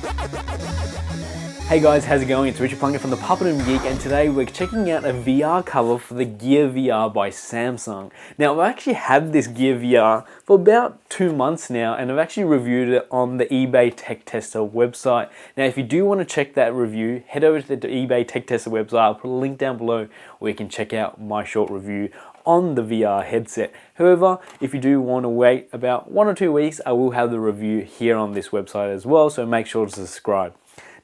Hey guys, how's it going? It's Richard Plunkett from the Puppet and Geek, and today we're checking out a VR cover for the Gear VR by Samsung. Now, I've actually had this Gear VR for about 2 months now, and I've actually reviewed it on the eBay Tech Tester website. Now, if you do want to check that review, head over to the eBay Tech Tester website. I'll put a link down below where you can check out my short review on the VR headset. However, if you do want to wait about 1 or 2 weeks, I will have the review here on this website as well, so make sure to subscribe.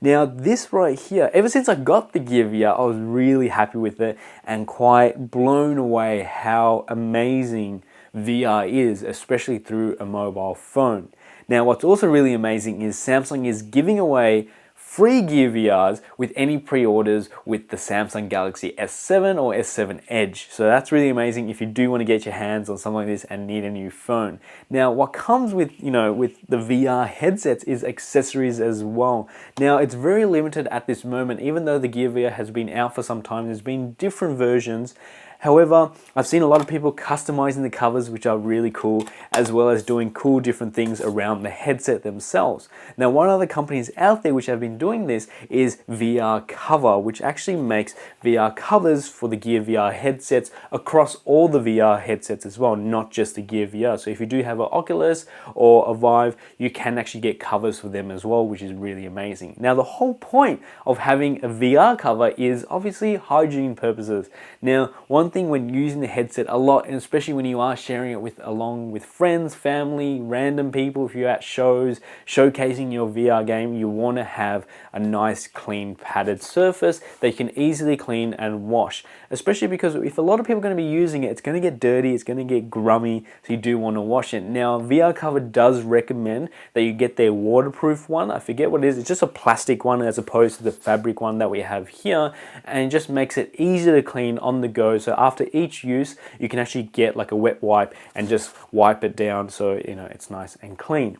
Now, this right here, ever since I got the Gear VR, I was really happy with it and quite blown away how amazing VR is, especially through a mobile phone. Now, what's also really amazing is Samsung is giving away free Gear VRs with any pre-orders with the Samsung Galaxy S7 or S7 Edge. So that's really amazing if you do want to get your hands on something like this and need a new phone. Now, what comes with, with the VR headsets is accessories as well. Now, it's very limited at this moment, even though the Gear VR has been out for some time. There's been different versions. However, I've seen a lot of people customizing the covers, which are really cool, as well as doing cool different things around the headset themselves. Now, one of the companies out there which have been doing this is VR Cover, which actually makes VR covers for the Gear VR headsets across all the VR headsets as well, not just the Gear VR. So if you do have an Oculus or a Vive, you can actually get covers for them as well, which is really amazing. Now, the whole point of having a VR cover is obviously hygiene purposes. Now, one thing when using the headset a lot, and especially when you are sharing it along with friends, family, random people, if you're at shows, showcasing your VR game, you want to have a nice clean padded surface that you can easily clean and wash, especially because if a lot of people are going to be using it, it's going to get dirty, it's going to get grummy, so you do want to wash it. Now, VR Cover does recommend that you get their waterproof one. I forget what it is. It's just a plastic one as opposed to the fabric one that we have here, and it just makes it easier to clean on the go. So after each use, you can actually get like a wet wipe and just wipe it down so it's nice and clean.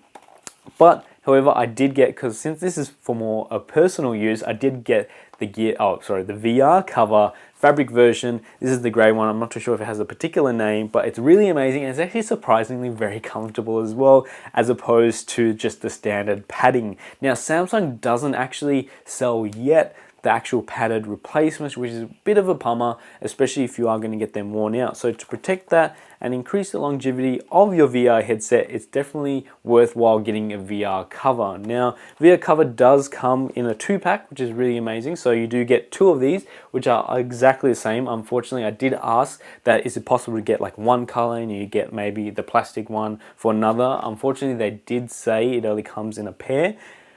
But however, I did get, because since this is for more a personal use, I did get the VR Cover fabric version. This is the grey one. I'm not too sure if it has a particular name, but it's really amazing, and it's actually surprisingly very comfortable as well, as opposed to just the standard padding. Now, Samsung doesn't actually sell yet the actual padded replacements, which is a bit of a bummer, especially if you are going to get them worn out. So to protect that and increase the longevity of your VR headset, it's definitely worthwhile getting a VR cover. Now, VR cover does come in a 2-pack, which is really amazing. So you do get 2 of these, which are exactly the same. Unfortunately, I did ask that is it possible to get like one color and you get maybe the plastic one for another. Unfortunately, they did say it only comes in a pair,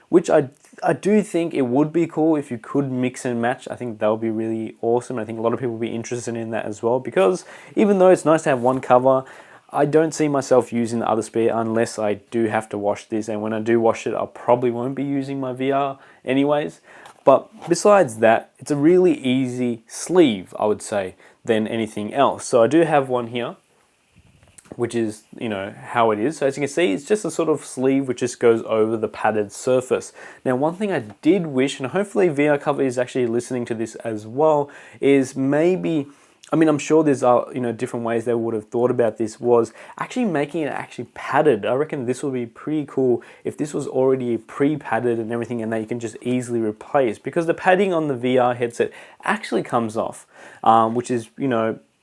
which I do think it would be cool if you could mix and match. I think that would be really awesome. I think a lot of people would be interested in that as well, because even though it's nice to have one cover, I don't see myself using the other spare unless I do have to wash this, and when I do wash it, I probably won't be using my VR anyways. But besides that, it's a really easy sleeve, I would say, than anything else. So I do have one here, which is, how it is. So as you can see, it's just a sort of sleeve which just goes over the padded surface. Now, one thing I did wish, and hopefully VR Cover is actually listening to this as well, is maybe, I'm sure there's different ways they would have thought about this, was actually making it actually padded. I reckon this would be pretty cool if this was already pre-padded and everything, and that you can just easily replace, because the padding on the VR headset actually comes off, which is,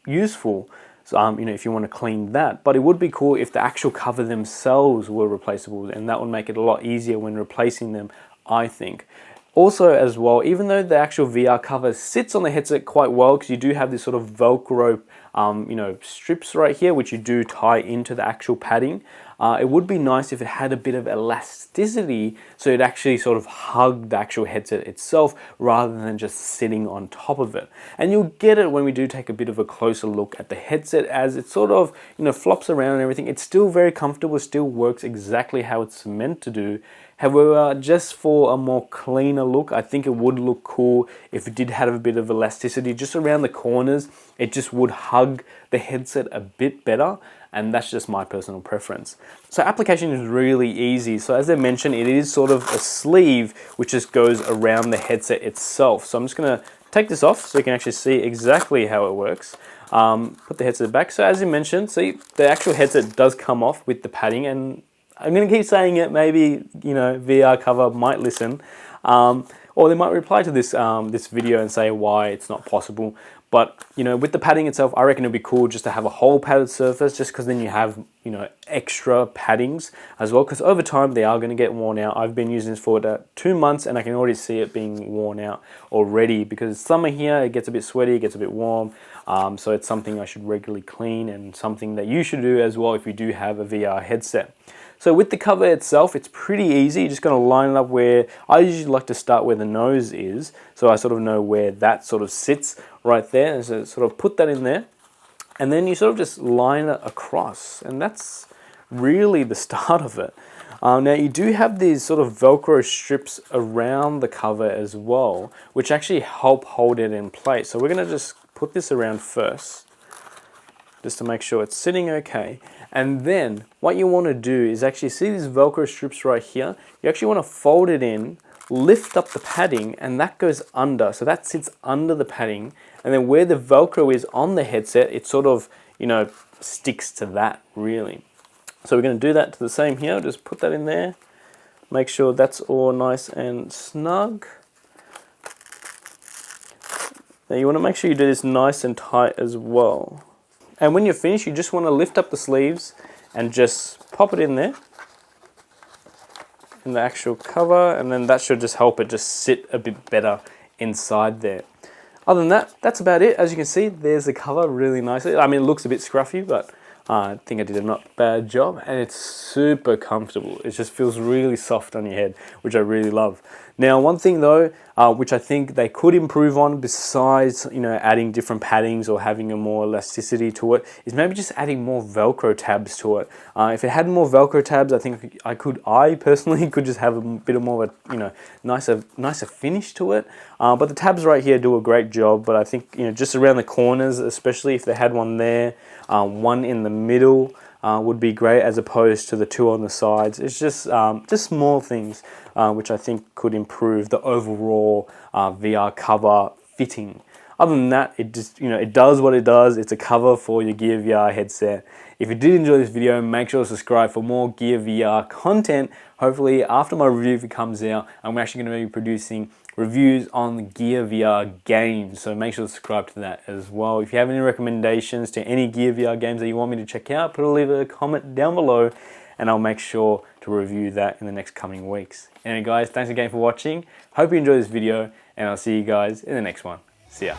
useful. If you want to clean that. But it would be cool if the actual cover themselves were replaceable, and that would make it a lot easier when replacing them, I think. Also as well, even though the actual VR cover sits on the headset quite well, because you do have this sort of Velcro strips right here, which you do tie into the actual padding. It would be nice if it had a bit of elasticity, so it actually sort of hugged the actual headset itself rather than just sitting on top of it. And you'll get it when we do take a bit of a closer look at the headset, as it sort of flops around and everything. It's still very comfortable, it still works exactly how it's meant to do. However, just for a more cleaner look, I think it would look cool if it did have a bit of elasticity just around the corners. It just would hug the headset a bit better, and that's just my personal preference. So application is really easy. So as I mentioned, it is sort of a sleeve which just goes around the headset itself. So I'm just gonna take this off so you can actually see exactly how it works. Put the headset back. So as you mentioned, see, the actual headset does come off with the padding, and I'm going to keep saying it. Maybe, you know, VR cover might listen. Or they might reply to this this video and say why it's not possible. But, you know, with the padding itself, I reckon it'd be cool just to have a whole padded surface, just because then you have, you know, extra paddings as well. Because over time, they are going to get worn out. I've been using this for about 2 months, and I can already see it being worn out already. Because it's summer here, it gets a bit sweaty, it gets a bit warm. So it's something I should regularly clean, and something that you should do as well if you do have a VR headset. So with the cover itself, it's pretty easy. You're just going to line it up where, I usually like to start where the nose is, so I sort of know where that sort of sits right there, and so sort of put that in there, and then you sort of just line it across, and that's really the start of it. Now you do have these sort of Velcro strips around the cover as well, which actually help hold it in place. So we're going to just put this around first, just to make sure it's sitting okay. And then what you want to do is actually see these Velcro strips right here. You actually want to fold it in, lift up the padding, and that goes under. So that sits under the padding. And then where the Velcro is on the headset, it sort of, you know, sticks to that really. So we're going to do that to the same here. Just put that in there. Make sure that's all nice and snug. Now you want to make sure you do this nice and tight as well. And when you're finished, you just want to lift up the sleeves and just pop it in there, in the actual cover, and then that should just help it just sit a bit better inside there. Other than that, that's about it. As you can see, there's the cover really nicely. I mean, it looks a bit scruffy, but I think I did a not bad job, and it's super comfortable. It just feels really soft on your head, which I really love. Now, one thing though, which I think they could improve on, besides, you know, adding different paddings or having a more elasticity to it, is maybe just adding more Velcro tabs to it. If it had more Velcro tabs, I think I personally could just have a bit of more of a, you know, nicer finish to it. But the tabs right here do a great job. But I think, you know, just around the corners, especially if they had one there, one in the middle, would be great, as opposed to the two on the sides. It's just small things which I think could improve the overall VR cover fitting. Other than that, it just, you know, it does what it does. It's a cover for your Gear VR headset. If you did enjoy this video, make sure to subscribe for more Gear VR content. Hopefully, after my review comes out, I'm actually going to be producing reviews on the Gear VR games, so make sure to subscribe to that as well. If you have any recommendations to any Gear VR games that you want me to check out, leave a comment down below, and I'll make sure to review that in the next coming weeks. Anyway guys, thanks again for watching. Hope you enjoyed this video, and I'll see you guys in the next one. See ya.